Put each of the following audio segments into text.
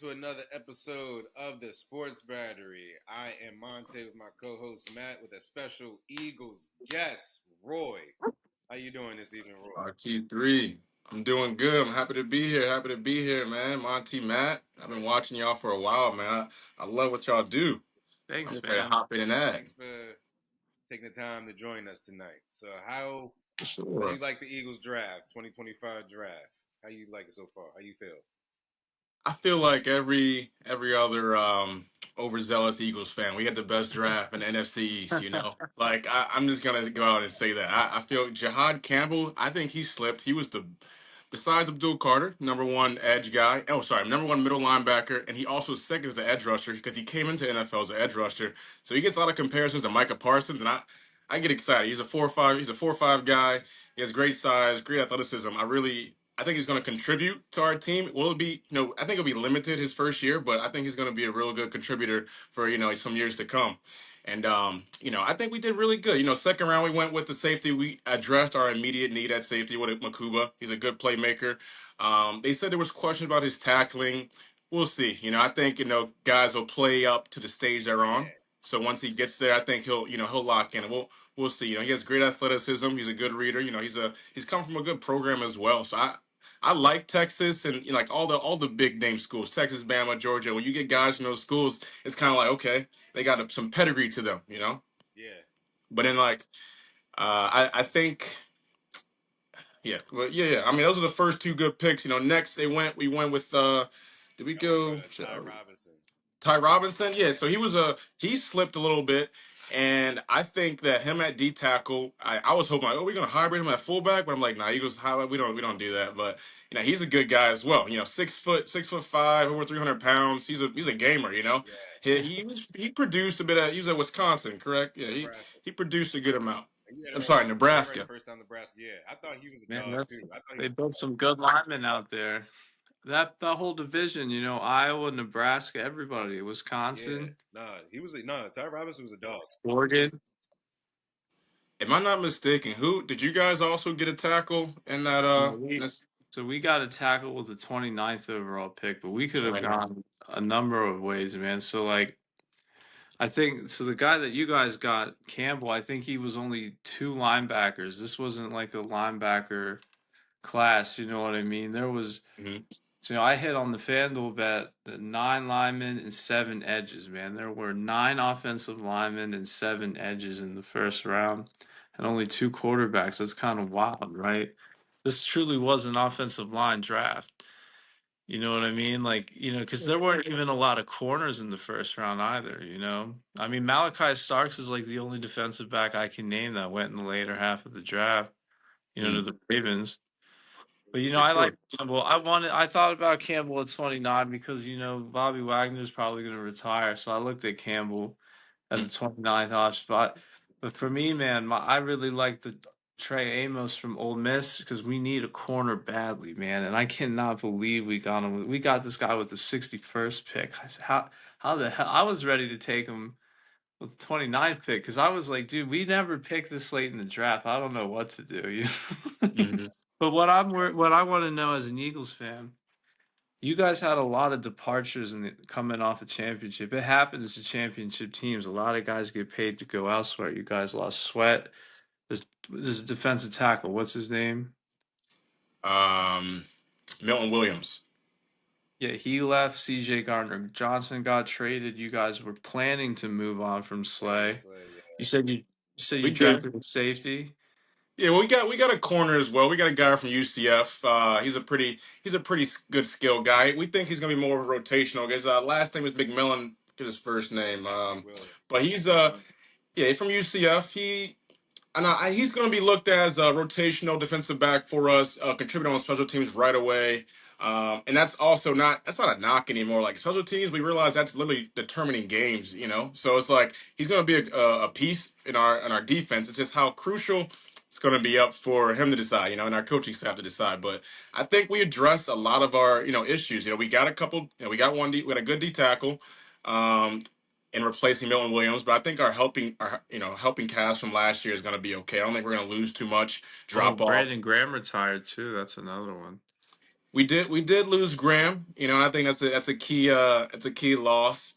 to another episode of the Sports Battery. I am Monte with my co-host Matt with a special Eagles guest, Roy. How you doing this evening, Roy? RT3. I'm doing good. I'm happy to be here. Happy to be here, man. Monty, Matt. I've been watching y'all for a while, man. I love what y'all do. So I'm Thanks, ready to man. hop in and add. Thanks for taking the time to join us tonight. So how you Sure. like the Eagles draft, 2025 draft? How you like it so far? How you feel? I feel like every other overzealous Eagles fan, we had the best draft in the NFC East, you know? Like I'm just gonna go out and say that. I feel Jahad Campbell, I think he slipped. He was the besides Abdul Carter, number one edge guy. Oh, sorry, number one middle linebacker, and he also second as an edge rusher because he came into NFL as an edge rusher. So he gets a lot of comparisons to Micah Parsons, and I get excited. He's a 4.5. He's a 4.5 guy. He has great size, great athleticism. I think he's going to contribute to our team. Will it be? I think it'll be limited his first year, but I think he's going to be a real good contributor for some years to come. And I think we did really good. Second round we went with the safety. We addressed our immediate need at safety with Makuba. He's a good playmaker. They said there was questions about his tackling. We'll see. I think guys will play up to the stage they're on. Yeah, So once he gets there, I think he'll lock in. And we'll see. He has great athleticism. He's a good reader. He's come from a good program as well. So I like Texas and like all the big name schools, Texas, Bama, Georgia. When you get guys from those schools, it's kind of like okay, they got some pedigree to them. yeah. But then like I think yeah. I mean, those are the first two good picks. Next we went with did we Y'all went go? Ty Robinson. Ty Robinson, yeah. So he slipped a little bit, and I think that him at D tackle, I was hoping like, oh, we're gonna hybrid him at fullback, but I'm like, nah, Eagles high, we don't do that. But he's a good guy as well. 6'5", over 300 pounds. He's a gamer. Yeah, He produced a bit. He was at Wisconsin, correct? Yeah, Nebraska. he produced a good amount. You I'm had sorry, you had it right Nebraska. first time, Nebraska. Yeah, I thought he was a Man, dog too. that's I thought he they was. built some good linemen out there. That whole division, Iowa, Nebraska, everybody, Yeah, Wisconsin, Ty Robinson was a dog. Oregon. Am I not mistaken? Who did you guys also get a tackle in that? Yeah, we got a tackle with the 29th overall pick, but we could have gone a number of ways, man. So I think so. The guy that you guys got, Campbell, I think he was only two linebackers. This wasn't like a linebacker class. You know what I mean? There was. Mhm. So I hit on the FanDuel bet the nine linemen and seven edges, man. There were nine offensive linemen and seven edges in the first round, and only two quarterbacks. That's kind of wild, right? This truly was an offensive line draft. You know what I mean? Like, because there weren't even a lot of corners in the first round either. I mean, Malachi Starks is like the only defensive back I can name that went in the later half of the draft, to Mm, the Ravens. But for I like sure. Campbell. I thought about Campbell at 29 because Bobby Wagner's probably going to retire, so I looked at Campbell as a 29th option. But for me, man, I really like the Trey Amos from Ole Miss because we need a corner badly, man. And I cannot believe we got him. We got this guy with the 61st pick. I said, how the hell? I was ready to take him with the 29th pick because I was like, dude, we never picked this late in the draft. I don't know what to do. Hmm. But what I want to know as an Eagles fan, you guys had a lot of departures coming off a championship. It happens to championship teams. A lot of guys get paid to go elsewhere. You guys lost Sweat. There's a defensive tackle. What's his name? Um, Milton Williams. Yeah, he left. C.J. Gardner Johnson got traded. You guys were planning to move on from Brandon Slay. Slay. You said you We did. drafted a safety. Yeah, well, we got a corner as well. We got a guy from UCF. He's a pretty good skill guy. We think he's gonna be more of a rotational. His last name is McMillan. Get his first name. Yeah, McWilliams. But he's from UCF. He's going to be looked as a rotational defensive back for us, contributing on special teams right away. And that's not a knock anymore. Like special teams, we realize that's literally determining games. So it's like he's going to be a piece in our defense. It's just how crucial it's going to be up for him to decide, and our coaching staff to decide. But I think we addressed a lot of our issues. We got a couple. We got we got a good D tackle. Um, and replacing Milton Williams. But I think our helping cast from last year is going to be okay. I don't think we're going to lose too much, Oh, drop off. Brandon Graham retired too. That's another one. we did lose Graham. I think that's a key loss.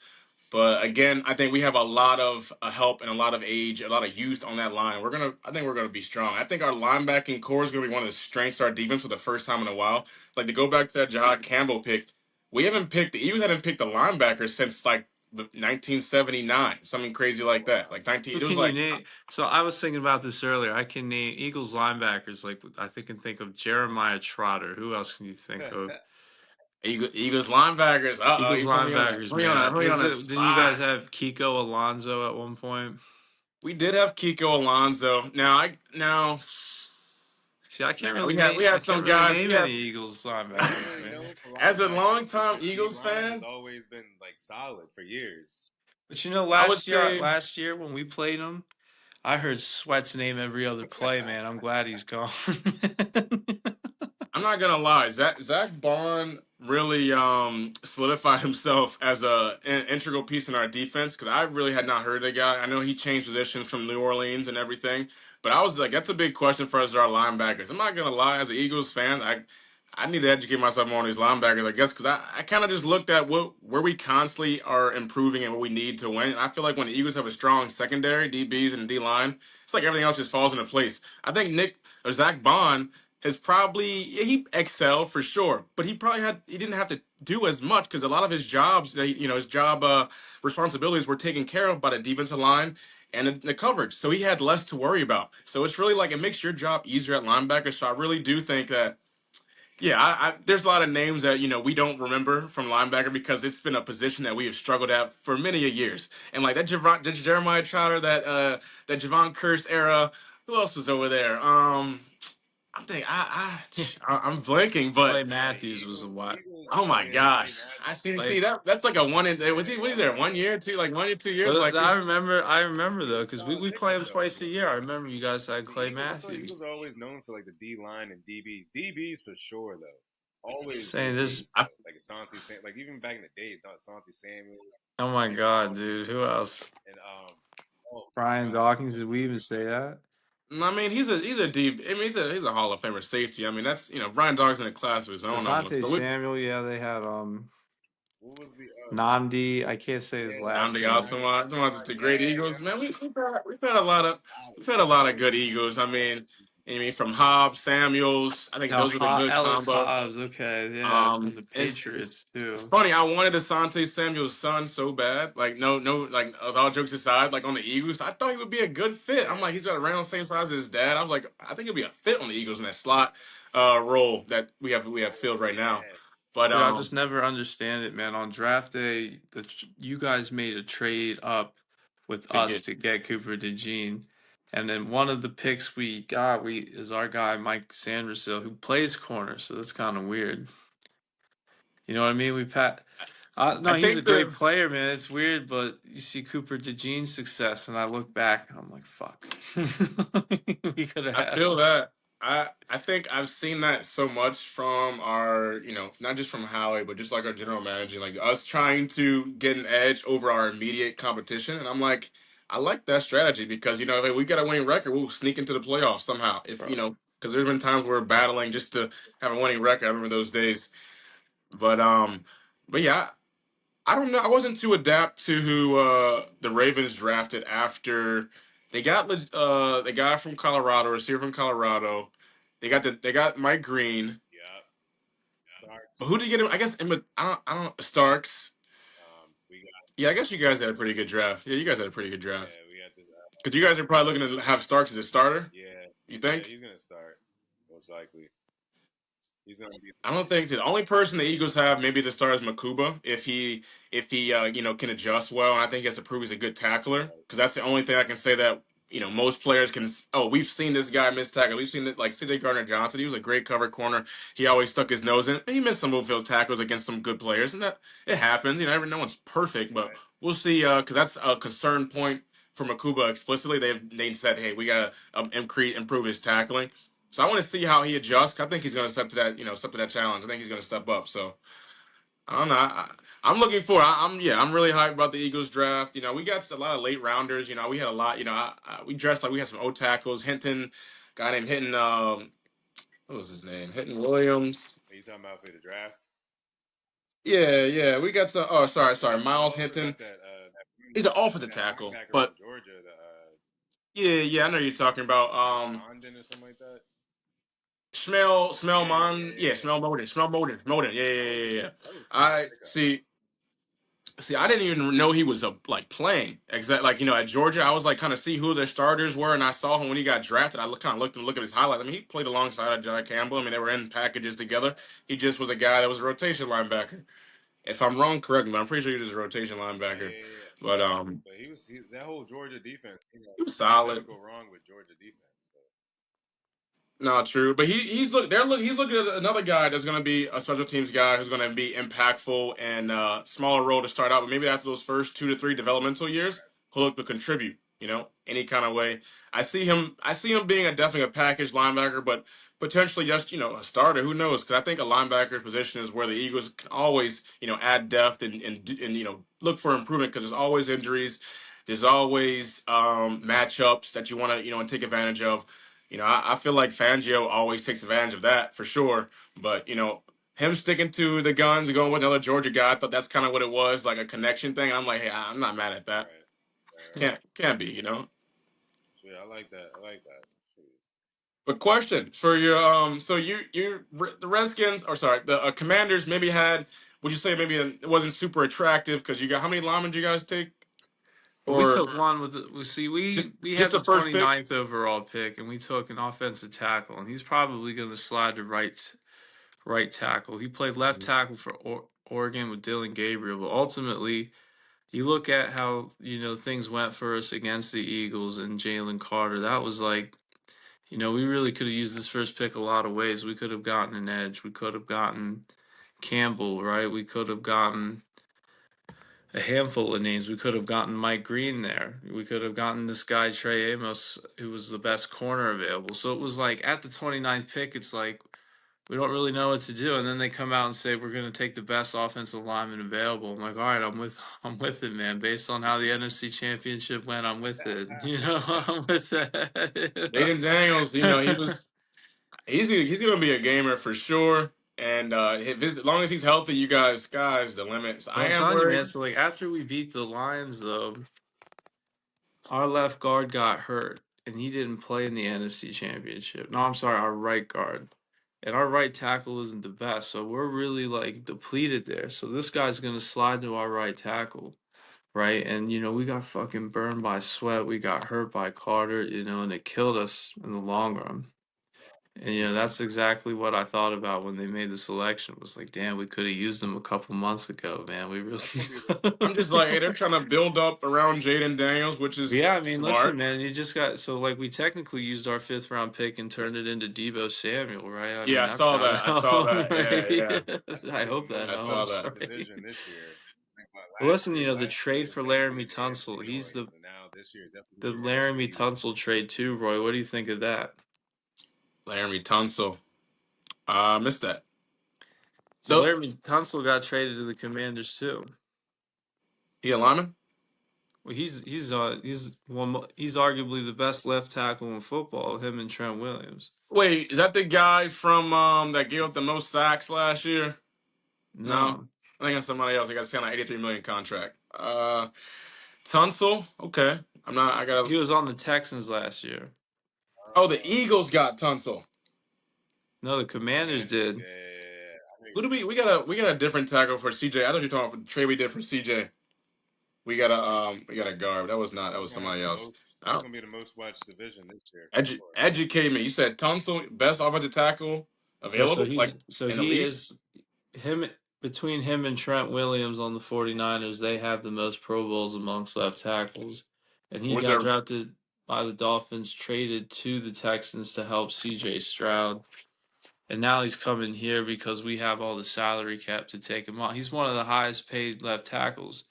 But again, I think we have a lot of help and a lot of age, a lot of youth on that line. I think we're gonna be strong. I think our linebacking core is gonna be one of the strengths of our defense for the first time in a while. Like to go back to that Jahad Campbell pick, the Eagles hadn't picked a linebacker since like the 1979, something crazy like that. Like 19, Who it was can you like name? So I was thinking about this earlier. I can name Eagles linebackers. Like can think of Jeremiah Trotter. Who else can you think of? Eagles linebackers. Eagles You linebackers, put man. me on Was a it? Didn't you guys spot. have Kiko Alonso at one point? We did have Kiko Alonso. Now See, I can't man, really we name. I had some can't really guys. name any Eagles He's linebackers, only man. known for As a linebackers, but longtime the D Eagles line has fan, always been like solid for years. But you know, I would last say year when we played them, I heard Sweat's name every other play, man. I'm glad he's gone. I'm not gonna lie. Zach Bond really solidified himself as an integral piece in our defense because I really had not heard of the guy. I know he changed positions from New Orleans and everything, but I was like, that's a big question for us as our linebackers. I'm not gonna lie. As an Eagles fan, I need to educate myself more on these linebackers, I guess, because I kind of just looked at where we constantly are improving and what we need to win. And I feel like when the Eagles have a strong secondary, DBs and D line, it's like everything else just falls into place. I think Nick or Zach Bond has probably he excelled for sure, but he didn't have to do as much because a lot of his jobs, his job responsibilities were taken care of by the defensive line and the coverage, so he had less to worry about. So it's really like it makes your job easier at linebacker. So I really do think that. Yeah, there's a lot of names that we don't remember from linebacker because it's been a position that we have struggled at for many a years. And like that Jeremiah Trotter, that Javon Curse era. Who else was over there? I'm thinking I'm blanking, but Clay Yeah, Matthews was a what? oh Oh my yeah, Clay gosh, I Matthews. see Clay. that's like a one in. Was he? Yeah, What is there? 1 year, two, like 1 or 2 years, But like we. I remember he though, was because solid we play pickup him though. twice a year. I remember you guys had The Clay Eagles, I feel like Matthews. Eagles are always known for like the D line and DBs. DBs for sure though. Always Saying DBs this. though. Like Asante Sam, like even back in the day, not Asante Samuel Oh my and God, dude. Who else? oh Brian god, Dawkins. Did we even say that? I mean, he's a deep. I mean, he's a Hall of Famer safety. I mean, that's Brian Dog's in a class of his own almost. Asante But we Samuel. Yeah, they had what was the Namdi. I can't say his yeah last Namdi name. Altamont, the great yeah, Eagles. Man, yo, we've had a lot of solid. we've had a lot of good Eagles. I mean, from Hobbs, Samuels. I think No, those were the good Ellis combo. Hobbs. Okay, yeah, and the It's Patriots too. funny. I wanted Asante Samuel's son so bad. Like no, like with all jokes aside, like on the Eagles, I thought he would be a good fit. I'm Yeah, like, he's got around the same size as his dad. I was like, I think he'll be a fit on the Eagles in that slot role that we have filled right now. yeah, But Dude, I just never understand it, man. On draft day, you guys made a trade up with to us get to get Cooper DeJean, and then one of the picks we got is our guy Mike Sanderson, who plays corner. So that's kind of weird. You know what I mean? No, I he's a think great the player, man. It's weird, but you see Cooper DeJean's success, and I look back and I'm like, fuck. We could have I had feel him. that. I think I've seen that so much from our, not just from Howie, but just like our general manager, like us trying to get an edge over our immediate competition. And I'm like, I like that strategy because hey, we got a winning record, we'll sneak into the playoffs somehow. If Bro. because there's been times we're battling just to have a winning record. I remember those days. But but yeah, I don't know. I wasn't too adapt to who the Ravens drafted after they got the guy from Colorado, receiver from Colorado. They got Mike Green. yeah. But Starks. who did you get him? I guess I don't Starks. We got Yeah, I guess you guys had a pretty good draft. Yeah, you guys had a pretty good draft. yeah, we got this. Because you guys are probably looking to have Starks as a starter. Yeah, You yeah, think? he's gonna start most likely. He's gonna be I don't think so. The only person the Eagles have maybe to start is Makuba if he can adjust well, and I think he has to prove he's a good tackler right. because that's the only thing I can say that most players can. Oh, we've seen this guy miss tackle. We've seen it like C.J. Gardner Johnson. He was a great cover corner. He always stuck his nose in. He missed some field tackles against some good players, and that it happens. No one's perfect, but Right. we'll see. Because that's a concern point for Makuba explicitly. They said, hey, we gotta improve his tackling. So I want to see how he adjusts. I think he's going to step to that challenge. I think he's going to step up. So I don't know. I'm looking for. I'm really hyped about the Eagles draft. We got a lot of late rounders. We had a lot. We dressed like we had some O tackles. Hinton, guy named Hinton. what was his name? Hinton Williams. Are you talking about for the draft? Yeah. We got some. Oh, sorry. You Miles also got Hinton. that He's an offensive that tackle, linebacker from but Georgia, yeah. I know you're talking about. Mondon or something like that. Yeah. Smell Moden. Yeah. That was a smart I pickup. see. See, I didn't even know he was like playing exact like at Georgia. I was like kind of see who their starters were, and I saw him when he got drafted. I kind of look at his highlights. I mean, he played alongside John Campbell. I mean, they were in packages together. He just was a guy that was a rotation linebacker. If I'm wrong, correct me. But I'm pretty sure he was a rotation Nah, linebacker. yeah. But But that whole Georgia defense. he was You can never solid. go wrong with Georgia defense. So. No, true, but he's looking at another guy that's going to be a special teams guy who's going to be impactful and smaller role to start out, but maybe after those first 2 to 3 developmental years, he'll look to contribute. Any kind of way. I see him being definitely a package linebacker, but potentially just a starter. Who knows? Because I think a linebacker's position is where the Eagles can always add depth and look for improvement because there's always injuries. There's always matchups that you want to and take advantage of. I feel like Fangio always takes advantage of that for sure. But him sticking to the guns and going with another Georgia guy, I thought that's kind of what it was, like a connection thing. I'm like, hey, I'm not mad at that. Right. Can't be. Sweet. I like that. Sweet. But question for your so the Redskins or sorry the Commanders maybe had would you say maybe it wasn't super attractive because you got how many linemen did you guys take Well, we or took one with the, we see we just had the the first pick? 29th overall pick, and we took an offensive tackle, and he's probably going to slide to right tackle. He played left tackle for Oregon with Dylan Gabriel, but ultimately, you look at how things went for us against the Eagles and Jalen Carter. That was like, we really could have used this first pick a lot of ways. We could have gotten an edge. We could have gotten Campbell, right? We could have gotten a handful of names. We could have gotten Mike Green there. We could have gotten this guy Trey Amos, who was the best corner available. So it was like at the 29th pick, it's like we don't really know what to do. And then they come out and say we're going to take the best offensive lineman available. I'm like, all right, I'm with it, man. Based on how the NFC Championship went, I'm with it. I'm with Jaden it. Daniels, he's gonna be a gamer for sure. And as long as he's healthy, you guys, sky's the limit. So Well, I I'm am telling you, man. worried. So like after we beat the Lions, though, our left guard got hurt, and he didn't play in the NFC Championship. No, I'm sorry, our right guard. And our right tackle isn't the best, so we're really like depleted there. So this guy's gonna slide to our right tackle, right? And we got fucking burned by Sweat, we got hurt by Carter, and it killed us in the long run. And that's exactly what I thought about when they made the selection. It was like, damn, we could have used him a couple months ago, man. We really. That's gonna be I'm just like, hey, they're trying to build up around Jaden Daniels, which is Yeah, I mean, listen, smart. man, you just got so like we technically used our fifth round pick and turned it into Debo Samuel, right? I Yeah, mean, I that's saw gotta that. I saw help, that. Yeah. that's right? gonna I be hope the that I most saw helps, watched that. right? division this year. Well, listen, the Last year trade was for definitely Laramie the AFC Tunsil, he's North, the and now this year is definitely the the Laramie AFC East. Tunsil trade too, Roy. What do you think of that? Laramie Tunsil. Missed that. So Though Laramie Tunsil got traded to the Commanders too. he a lineman? Well, he's arguably the best left tackle in football. Him and Trent Williams. Wait, is that the guy from that gave up the most sacks last year? No, No, I think that's somebody else. He got signed an 83 million contract. Tunsil. Okay, I'm not. I gotta. he was on the Texans last year. Oh, the Eagles got Tunsil. No, the Commanders Commanders, did. yeah. Who do we got a different tackle for CJ. I thought you were talking about the trade we did for CJ. We got a guard. That was That's gonna be somebody the else. most. That's Oh, gonna be the most watched division this year for sure. educate me. You said Tunsil, best offensive tackle No, so available, like he's so in the he league. is him between him and Trent Williams on the 49ers, they have the most Pro Bowls amongst left tackles. And he Was got there? drafted by the Dolphins, traded to the Texans to help CJ Stroud. And now he's coming here because we have all the salary cap to take him on. He's one of the highest paid left tackles.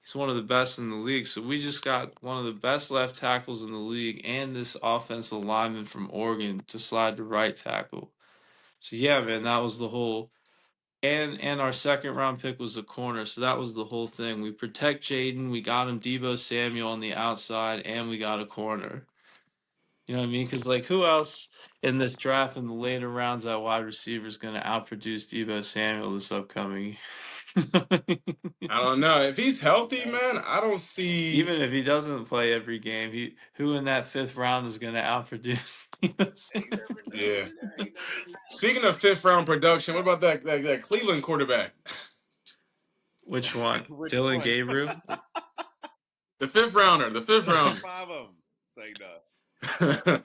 He's one of the best in the league. So we just got one of the best left tackles in the league and this offensive lineman from Oregon to slide to right tackle. So yeah, man, that was the whole and our second round pick was a corner, so that was the whole thing. We protect Jaden, we got him Debo Samuel on the outside, and we got a corner. You know what I mean? Because like, who else in this draft in the later rounds at wide receiver is going to outproduce Debo Samuel this upcoming? I don't know if he's healthy, Right. man. I don't see. Even if he doesn't play every game, who in that fifth round is going to outproduce Debo Hey, you Samuel? never know. Yeah. Yeah, you never know. Speaking of fifth round production, what about that Cleveland quarterback? Which one? Which Dylan one? Gabriel? The fifth rounder. The fifth Like rounder. 5 of them. Say no. But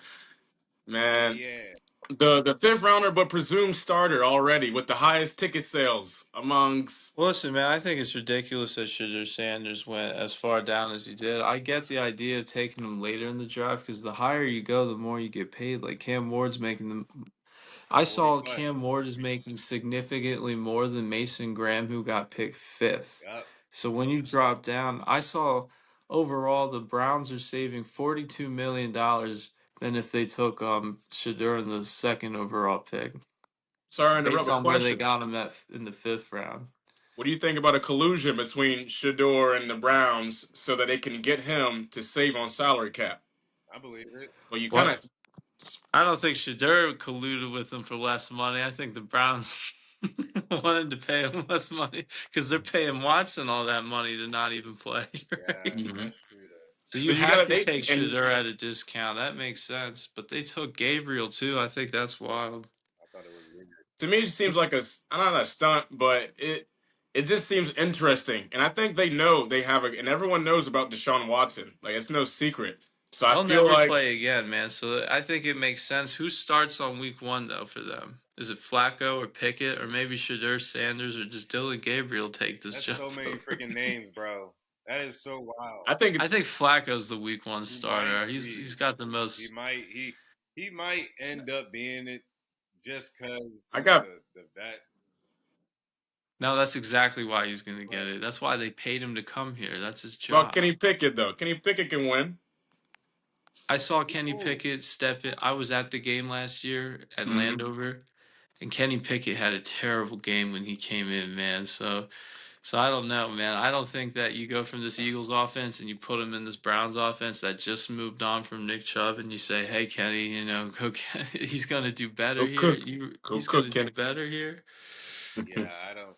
Man, yeah, the fifth rounder, but presumed starter already with the highest ticket sales amongst. Well, listen, man, I think it's ridiculous that Shedeur Sanders went as far down as he did. I get the idea of taking him later in the draft because the higher you go, the more you get paid. Like Cam Ward's making them. I 40 saw Cam plus. Ward is making significantly more than Mason Graham, who got picked fifth. Yup. So when you drop down, I saw overall the Browns are saving $42 million than if they took Shedeur in the second overall pick, Sorry to interrupt. based A on where they question. got him at in the fifth round. What do you think about a collusion between Shador and the Browns so that they can get him to save on salary cap? I believe it. Well, you kind What? of. I don't think Shedeur colluded with them for less money. I think the Browns wanted to pay him less money because they're paying Watson all that money to not even play. Yeah, Right? Mhm. that's true though. So So you you have got to to take and Shedeur at a discount. That makes sense. But they took Gabriel too. I think that's wild. I thought it was weird. to me it seems like a not a stunt, but it just seems interesting. And I think they know they have and everyone knows about Deshaun Watson. Like it's no secret. So I They'll feel never like play again, man. So I think it makes sense. Who starts on week one though for them? Is it Flacco or Pickett or maybe Shedeur Sanders or just Dylan Gabriel take this That's job so many over? freaking names, bro. That is so wild. I think I think Flacco's the week one He might starter. He's be. got the He most. might. He might end up being it just because I got the vet. No, that's exactly why he's going to get Right. it. That's why they paid him to come here. That's his about job. Kenny Pickett though. Kenny Pickett can win. I saw He Kenny cool. Pickett step in. I was at the game last year at Hmm. Landover, and Kenny Pickett had a terrible game when he came in, man. So I don't know, man. I don't think that you go from this Eagles offense and you put him in this Browns offense that just moved on from Nick Chubb, and you say, "Hey, Kenny, go. He's gonna do better Go here. cook. Go He's gonna cook, do Kenny. better here." Yeah, I don't.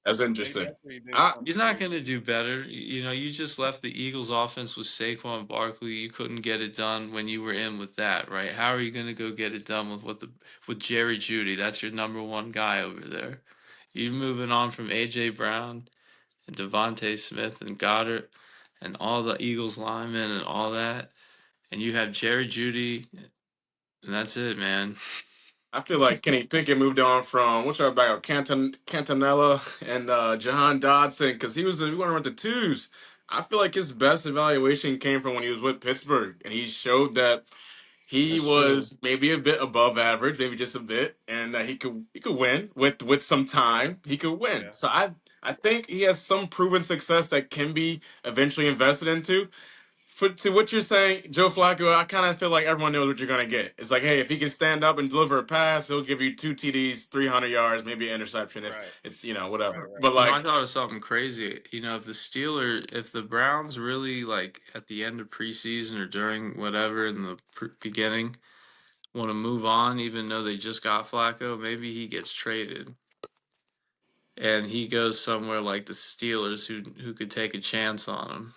That's Maybe interesting. that's what he did I coming He's not here. going to do better. You just left the Eagles offense with Saquon Barkley. You couldn't get it done when you were in with that, right? How are you going to go get it done with Jerry Jeudy? That's your number one guy over there. You're moving on from AJ Brown and Devontae Smith and Goddard and all the Eagles linemen and all that, and you have Jerry Jeudy, and that's it, man. I feel like Kenny Pickett moved on from what's our back Cantonella and Jahan Dodson because he was we want to run the twos. I feel like his best evaluation came from when he was with Pittsburgh, and he showed that he That's true. was maybe a bit above average, maybe just a bit, and that he could win with some time. He could win. Yeah. So I think he has some proven success that can be eventually invested into. To what you're saying, Joe Flacco, I kind of feel like everyone knows what you're gonna get. It's like, hey, if he can stand up and deliver a pass, he'll give you two TDs, 300 yards, maybe an interception. If Right. it's Right. whatever. Right. But I like, thought of something crazy. If the Browns really like at the end of preseason or during whatever in the beginning want to move on, even though they just got Flacco, maybe he gets traded and he goes somewhere like the Steelers, who could take a chance on him.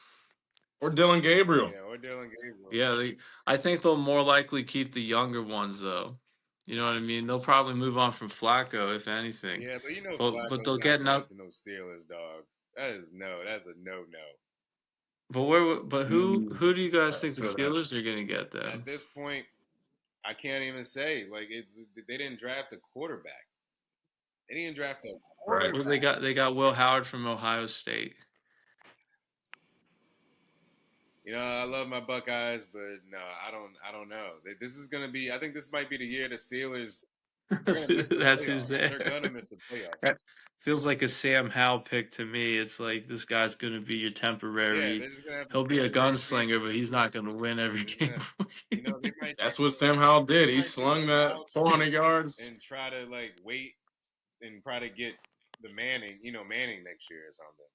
or Dylan Gabriel. Yeah. Or Dylan Gabriel. Yeah, I think they'll more likely keep the younger ones though. You know what I mean? They'll probably move on from Flacco if anything, Yeah, but but Flacco's they'll not get going no. to no Steelers, dog. That is no. That's a no no. But who do you guys think the So that Steelers are gonna get At then? this point, I can't even say like they didn't draft a quarterback. They didn't draft a right. Well, quarterback. they got Will Howard from Ohio State. I love my Buckeyes, but no, I don't know. This is gonna be. I think this might be the year the Steelers. They're gonna miss the That's who's playoffs. They're there. gonna miss the playoffs. That feels like a Sam Howell pick to me. It's like this guy's going to be your Yeah, temporary. they're just gonna have a He'll be a temporary gunslinger, but piece. he's not going to win every They're just game. gonna, they might That's what Sam Howell did. He sit slung him that out 400 yards. and try to like wait and try to get the Manning next year or something.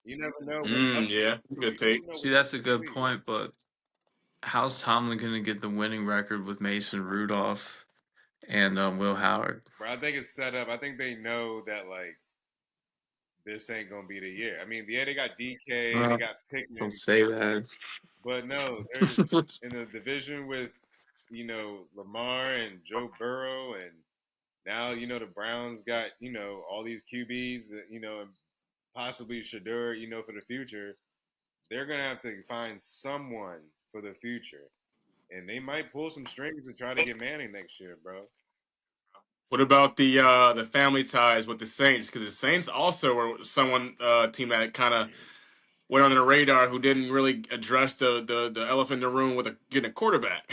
You never know what's up. Yeah, that's a good You never take. know See, what's up that's a this good week. point, but how's Tomlin going to get the winning record with Mason Rudolph and Will Howard? Bro, I think it's set up. I think they know that like this ain't gonna be the year. I mean, yeah, they got DK, they Well, got don't Pickman, say that. but no, they're in the division with Lamar and Joe Burrow, and now the Browns got all these QBs that and possibly Shedeur for the future. They're gonna have to find someone for the future, and they might pull some strings to try to get Manning next year, bro. What about the family ties with the Saints? Because the Saints also were someone team that kind of went under the radar who didn't really address the elephant in the room with getting a quarterback.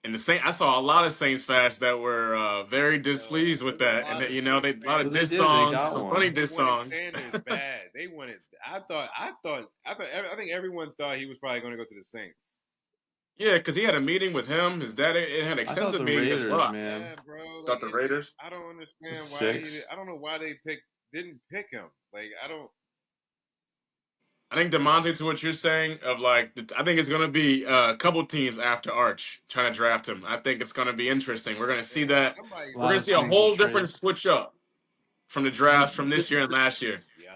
And the Saint, I saw a lot of Saints fans that were very displeased with A that, and lot that, of they Saints a lot of But fans they diss did. They songs, got some funny one. they diss wanted songs. Sanders bad. They wanted. I think everyone thought he was probably going to go to the Saints. Yeah, because he had a meeting with him, his dad. It had I thought extensive the meetings as Raiders, well. man, Yeah, bro. Like Thought the it's just Raiders. I don't understand why six. I don't know why they didn't pick him. Like I don't. I think Demonte, to what you're saying, of like, I think it's going to be a couple teams after Arch trying to draft him. I think it's going to be interesting. We're going to see Yeah, that. somebody. A We're lot going to of see a teams will whole different trade. switch up from the drafts from this year and last year. Yeah.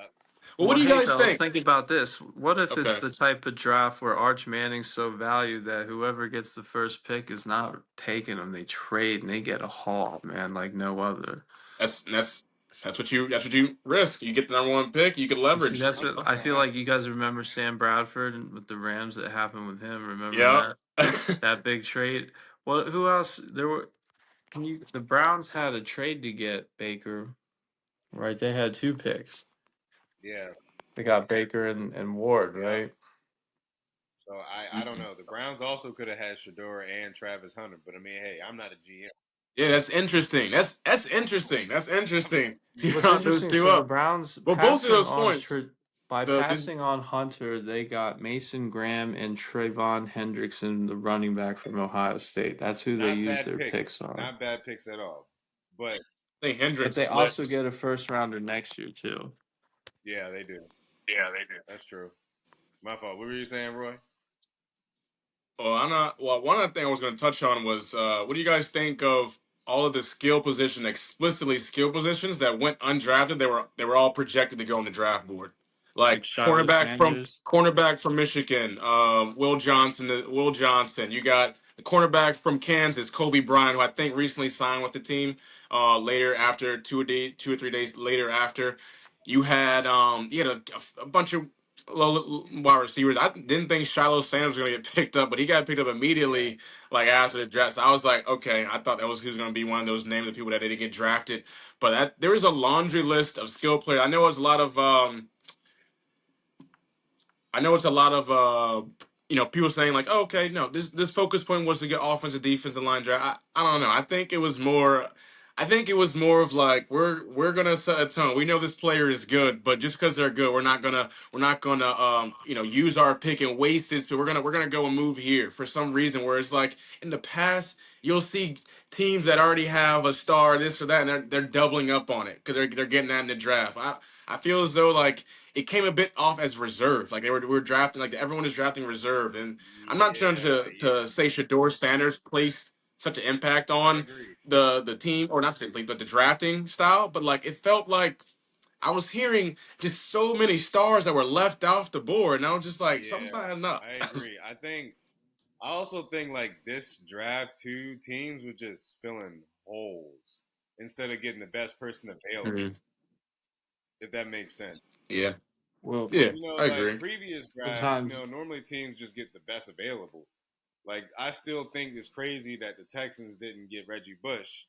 Well, what Well, do you hey, guys fellas, think? think about this. What if it's Okay, the type of draft where Arch Manning's so valued that whoever gets the first pick is not taking him? They trade and they get a haul, man, like no other. that's that's that's what you risk. You get the number one pick, you can You see, leverage. that's what I feel like. You guys remember Sam Bradford and with the Rams that happened with him? Remember Yeah. that big trade? Well, who else? There were. Can you? The Browns had a trade to get Baker, right? They had two picks. Yeah. They got Baker and Ward, Yeah. right? So I don't know. The Browns also could have had Shedeur and Travis Hunter, but I mean, hey, I'm not a GM. Yeah, that's interesting. That's interesting. That's interesting to What's round those interesting, two so the up. Browns But both of passing those on points, by the passing on Hunter, they got Mason Graham and Trayvon Hendrickson, the running back from Ohio State. That's who they Not used bad their picks picks. on. Not bad picks at all. But I think But Hendricks they also slips. get a first rounder next year too. yeah, they do. Yeah, they do. That's true. My fault. What were you saying, Roy? Well, I'm not. Well, one other thing I was going to touch on was what do you guys think of all of the skill position, explicitly skill positions that went undrafted? They were all projected to go on the draft board, Like like Shiloh Sanders. cornerback from Michigan, Will Johnson. Will Johnson. You got the cornerback from Kansas, Kobe Bryant, who I think recently signed with the team. Later after 2 or 3 days later after, you had a bunch of wide receivers. I didn't think Shiloh Sanders was going to get picked up, but he got picked up Yeah. immediately, like after the draft. So I was like, okay, I thought that was who's going to be one of those names of people that didn't get drafted. But there is a laundry list of skill players. I know it's a lot of people saying like, oh, okay, no, this focus point was to get offensive defensive line draft. I don't know. I think it was more. I think it was more of like we're gonna set a tone. We know this player is good, but just because they're good, we're not gonna use our pick and waste this. But we're gonna go and move here for some reason. Where it's like in the past, you'll see teams that already have a star, this or that, and they're doubling up on it because they're getting that in the draft. I feel as though like it came a bit off as reserve. Like we were drafting, like everyone is drafting reserve. And I'm not trying Yeah. to say Shedeur Sanders placed such an impact I on agree. the team, or not particularly, but the drafting style. But like it felt like I was hearing just so many stars that were left off the board, and I was just like, something's Yeah. not adding up. I agree. I also think like this draft, two teams were just filling holes instead of getting the best person available. Mhm. If that makes sense. Yeah, Well, yeah, I Like agree. previous drafts, sometimes normally teams just get the best available. Like I still think it's crazy that the Texans didn't get Reggie Bush,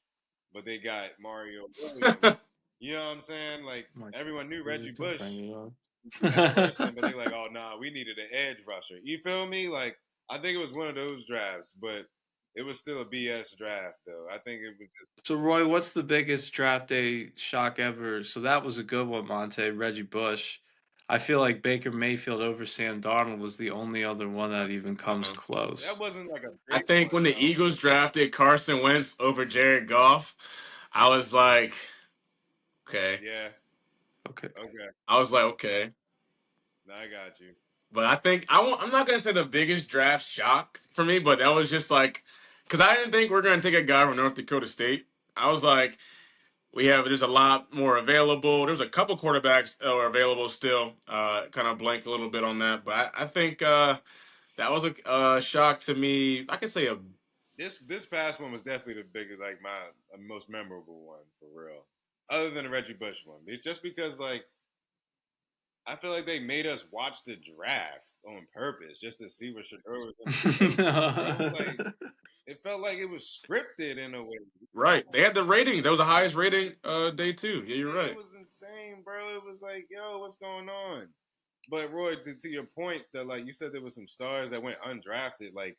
but they got Mario Williams. You know what I'm saying? Like like everyone knew really Reggie don't Bush bring it was the best up. person, but they like, oh nah, we needed an edge rusher. You feel me? Like I think it was one of those drafts, but it was still a BS draft though. I think it was just So Roy, what's the biggest draft day shock ever? So that was a good one, Monte. Reggie Bush. I feel like Baker Mayfield over Sam Darnold was the only other one that even comes Uh-huh. that close. wasn't like a I great think one when the though. Eagles drafted Carson Wentz over Jared Goff, I was like, okay. Yeah. Okay. Okay. I was like, okay. Now I got you. But I think I'm not gonna say the biggest draft shock for me, but that was just like because I didn't think we are gonna take a guy from North Dakota State. I was like, there's a lot more available. There's a couple quarterbacks that are available still. Kind of blank a little bit on that, but I think that was a shock to me. I could say a This past one was definitely the biggest, like my most memorable one for real. Other than the Reggie Bush one, it's just because like I feel like they made us watch the draft on purpose just to see what Shedeur was gonna say to us, bro. Like it felt like it was scripted in a way. right. They had the ratings. That was the highest rating day too. Yeah, you're Yeah, it right. was insane, bro. It was like, yo, what's going on? But Roy, to your point, that like you said, there was some stars that went undrafted, like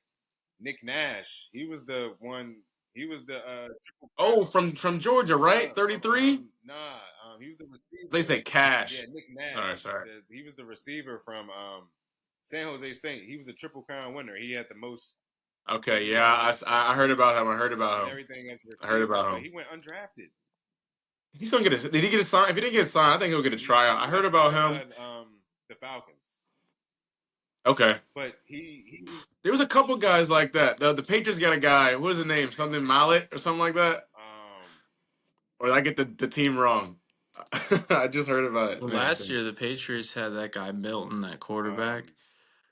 Nick Nash. He was the one. He was the triple Oh, crown. from Georgia, right? From 33. he was the receiver. They say Yeah, Cash. Nick Sorry, Nash. sorry. He was the receiver from San Jose State. He was a triple crown winner. He had the most Okay, yeah, touchdowns I heard about him. I heard and about him. everything as a I heard receiver, about but him. he went undrafted. He's gonna get a. Did he get a sign? If he didn't get a sign, I think he'll get a tryout. I He heard got about signed him. by the Falcons, Okay, but he was there was a couple guys like that. The Patriots got a guy. What was his name? Something Mallet or something like that. Or did I get the team wrong? I just heard about it. Well, Man, last year the Patriots had that guy Milton, that quarterback.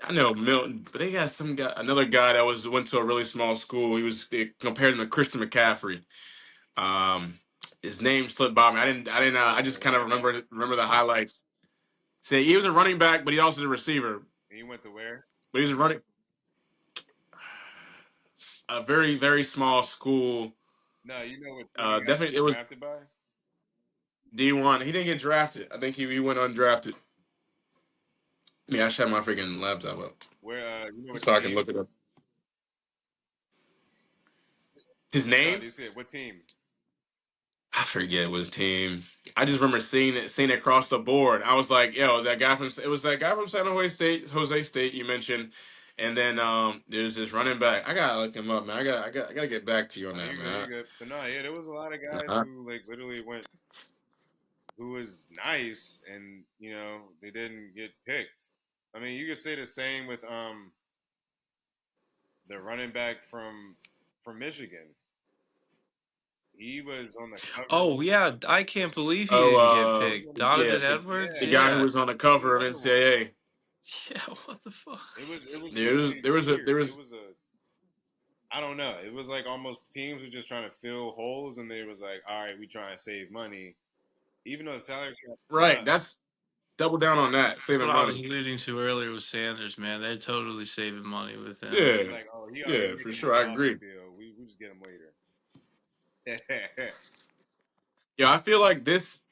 I know Milton, but they got some guy, another guy that went to a really small school. They compared him to Christian McCaffrey. Um, his name slipped by me. I didn't. I was a just kind of running back. remember the highlights. Say he was a running back, but he also was a receiver. And he went to where? But he was a running a very very small school. No, you know what team he got Definitely, it was drafted by? D1. He didn't get drafted. I think he went undrafted. Yeah, I shut my freaking laptop up Where you know what so I can team? look it up. His No, name? you said what team? I forget what his team. I just remember seeing it across the board. I was like, yo, it was that guy from San Jose State you mentioned, and then there's this running back. I gotta look him up, man. I gotta get back to you on Oh, that, you good? You man. good? But no, yeah, there was a lot of guys Uh, who like literally went, who was nice, and they didn't get picked. I mean, you could say the same with the running back from Michigan. He was on the cover. Oh yeah, I can't believe he oh, didn't get He was picked. on the yeah, Donovan cover. Edwards, the Yeah, guy who yeah. was on the he was cover of another one. NCAA. Yeah, what the fuck? It was really There was a weird. there It was was I don't know. It was like almost teams were just trying to fill holes, and they was like, all right, we trying to save money, even though the salary cap went right. up. That's double down on that, That's what saving I was money. alluding to earlier with Sanders, man. They're totally saving money with him. They're Yeah, like, oh, he already yeah, for making sure. money I off the agree. field. We just get him later. Yeah, I feel like this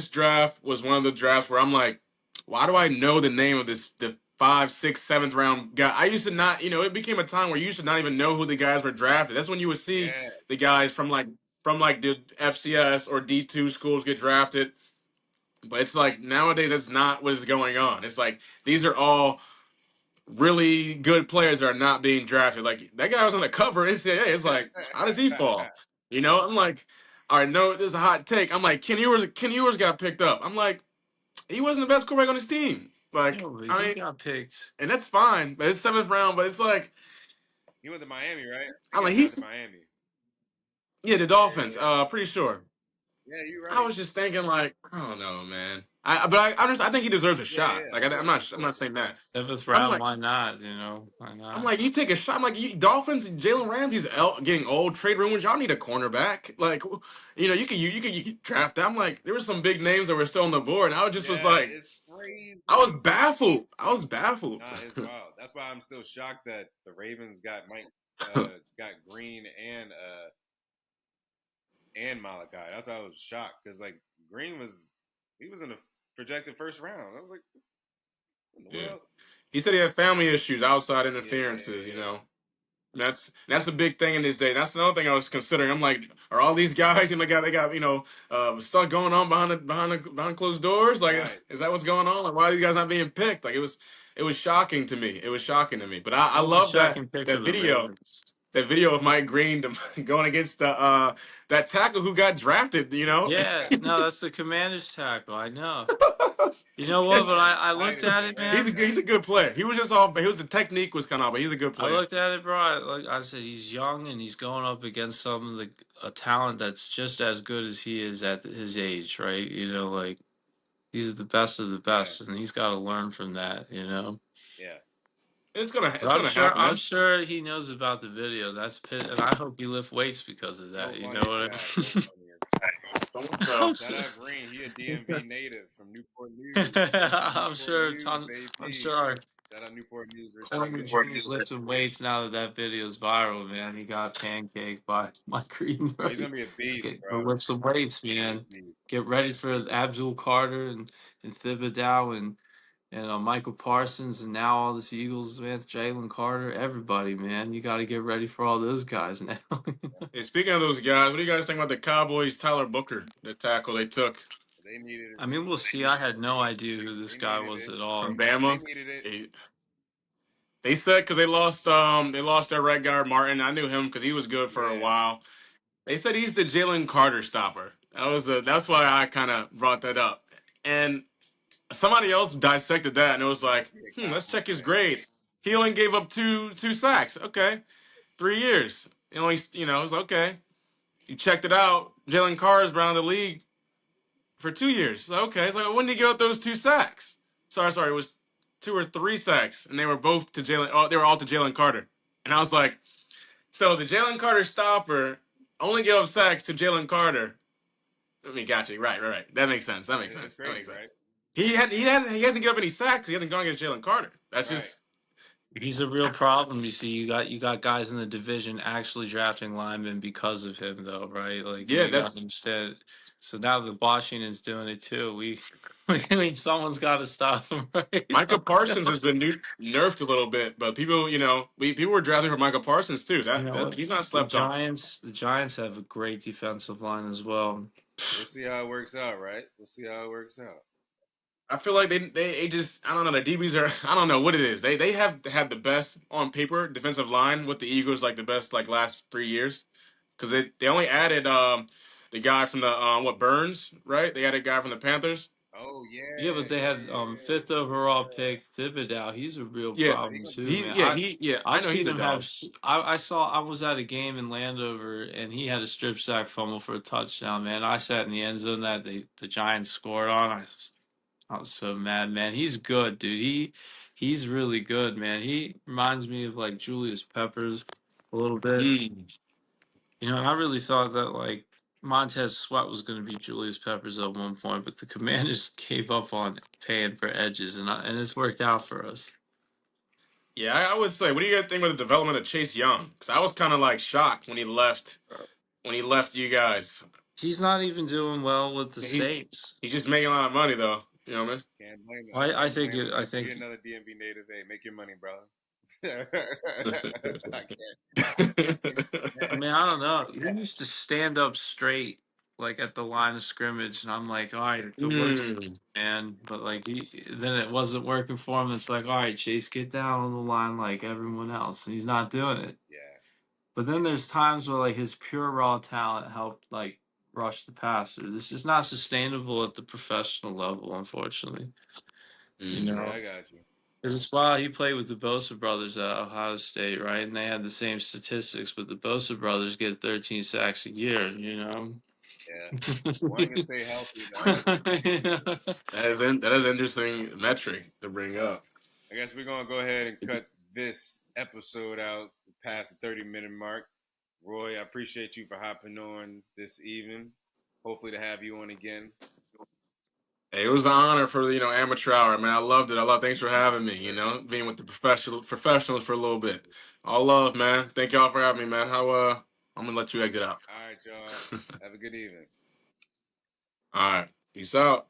draft was one of the drafts where I'm like, why do I know the name of the 5th, 6th, 7th round guy? I used to not, it became a time where you used to not even know who the guys were drafted. That's when you would see Yeah, the guys from the FCS or D2 schools get drafted. But it's like nowadays that's not what is going on. It's like these are all really good players that are not being drafted. Like that guy was on the cover of NCAA. It's like, how does he fall? I'm like, all right, no, this is a hot take. I'm like, Ken Ewers got picked up. I'm like, he wasn't the best quarterback on his team. Like, Yo, but I he mean, got picked. and that's fine, but it's 7th round. But it's like, he went to Miami, right? I think I'm he like, went down to he's Miami. yeah, the Yeah, Dolphins. yeah, Pretty sure. yeah. You're I right. was just thinking like, I don't know, man. I think he deserves a Yeah, shot. yeah. Like, Of course, of I'm not course, of saying that. course. Seventh I'm round, like. why not? Why I'm not? like, you take a shot. I'm like, Dolphins, Jalen Ramsey's getting old. Trade rumors. Y'all need a cornerback. Like, you could draft that. I'm like, there were some big names that were still on the board, and I just was Yeah, like, it's crazy. I was baffled. I was baffled. Nah, it's wild. That's why I'm still shocked that the Ravens got got Green and Malachi. That's why I was shocked because like Green he was in the projected first round. I was like, what in the Yeah, world? he said he had family issues, outside Yeah, interferences. yeah. And that's a big thing in this day. That's another thing I was considering. I'm like, are all these guys they got stuff going on behind closed doors? Like, Right. is that what's going on? Like, why are these guys not being picked? Like, it was shocking to me. It was shocking to me. But I What was the love shocking pick for that the video. Ravens? That video of Mike Green going against that tackle who got drafted. Yeah, no, that's the Commanders tackle. I know. You know what? But I looked Excited at for it, him, man. He's a man. good player. He was just off. He was the technique was kind of off, but he's a good I player. looked at it, bro. Like I said, he's young and he's going up against some of the a talent that's just as good as he is at his age, right? You know, like these are the best of the Yeah, best, and he's got to learn from that, you know. yeah. But It's gonna happen. I'm That's sure he knows about the video. And I hope he lift weights because of Joe that. You know funny as what heck. I Joe mean? funny as heck. I'm so. Shout sure. out Green. He a DMV native from Newport News. I'm Newport sure. News, I'm baby. sure. Shout out Newport News. Tony Respect. Jr.'s lifting weights now that that video's viral, man. He got pancaked by my Green Oh, he's Right. gonna be a beast, Go bro. lift some weights, He's gonna be man. a beast. Get ready for Abdul Carter and Thibodeau and Michael Parsons and now all this Eagles, man. Jalen Carter, everybody, man. You got to get ready for all those guys now. Hey, speaking of those guys, what do you guys think about the Cowboys? Tyler Booker, the tackle they took They needed it. I mean, we'll see. I had no idea who this They guy needed was it. at from all. They Bama. needed it. They said because they lost their right guard Martin. I knew him because he was good for a Yeah. while. They said he's the Jalen Carter stopper. That's why I kind of brought that up. And somebody else dissected that and it was He like, must be a let's Cowboy check his fan. grades. He only gave up two sacks. Okay, 3 years. He only it was okay. You checked it out. Jalen Carter's been around the league for 2 years. So, okay, it's like when did he give up those 2 sacks? Sorry, it was 2 or 3 sacks, and they were both to Jalen. Oh, they were all to Jalen Carter. And I was like, so the Jalen Carter stopper only gave up sacks to Jalen Carter. I mean, gotcha. Right. That makes sense. That makes It's sense. That crazy, makes right? sense. He hasn't given up any sacks. He hasn't gone against Jalen Carter. That's Right. just He's a real problem. You see, you got guys in the division actually drafting linemen because of him, though, right? Like yeah. you got That's him said. So now that Washington's doing it too, I mean, someone's got to stop him, right? Micah Someone's Parsons got. has been nerfed a little bit, but people, people were drafting for Micah Parsons too. You know That what? he's not The slept on. Giants have a great defensive line as well. We'll see how it works out, right? We'll see how it works out. I feel like they just I don't know the DBs are I don't know what it is they have had the best on paper defensive line with the Eagles like the best like last 3 years because they only added the guy from the what Burns right they added a guy from the Panthers Oh Yeah, yeah, but they yeah, had yeah, fifth overall pick Thibodeau. He's a real yeah He problem gonna too, man. I I've know he's seen a him have. dog. I was at a game in Landover, and he had a strip sack fumble for a touchdown. Man, I sat in the end zone that the Giants scored on. I was so mad, man. He's good, dude. He's really good, man. He reminds me of like Julius Peppers a little bit. Mm. You know, I really thought that like Montez Sweat was going to be Julius Peppers at one point, but the Commanders gave up on paying for edges, and it's worked out for us. Yeah, I would say what do you guys think about the development of Chase Young because I was kind of like shocked when he left you guys. He's not even doing well with the He Saints. he's just making a lot of money though, you know what can't blame him. I Can't think blame him. I Just be think another DMV native. Hey, make your money, brother. I I can't. I mean, I don't know. He used to stand up straight, like at the line of scrimmage, and I'm like, all right, if it works, mean? man. But like, then it wasn't working for him. It's like, all right, Chase, get down on the line like everyone else, and he's not doing it. Yeah, But then there's times where like his pure raw talent helped like rush the passer. This is not sustainable at the professional level, unfortunately. You yeah, know. I got you. Because it's wild. He played with the Bosa brothers at Ohio State, right? And they had the same statistics, but the Bosa brothers get 13 sacks a year, you know? Yeah, one can stay healthy, the other can stay injured. That is an interesting metric to bring up. I guess we're gonna go ahead and cut this episode out past the 30-minute mark. Roy, I appreciate you for hopping on this evening. Hopefully to have you on again. Hey, it was an honor for the amateur hour, man. I loved it. Thanks for having me. Yes, sir. Being with the professionals for a little bit. All love, man. Thank y'all for having me, man. I'm gonna let you exit out. All right, y'all. Have a good evening. All right, peace out.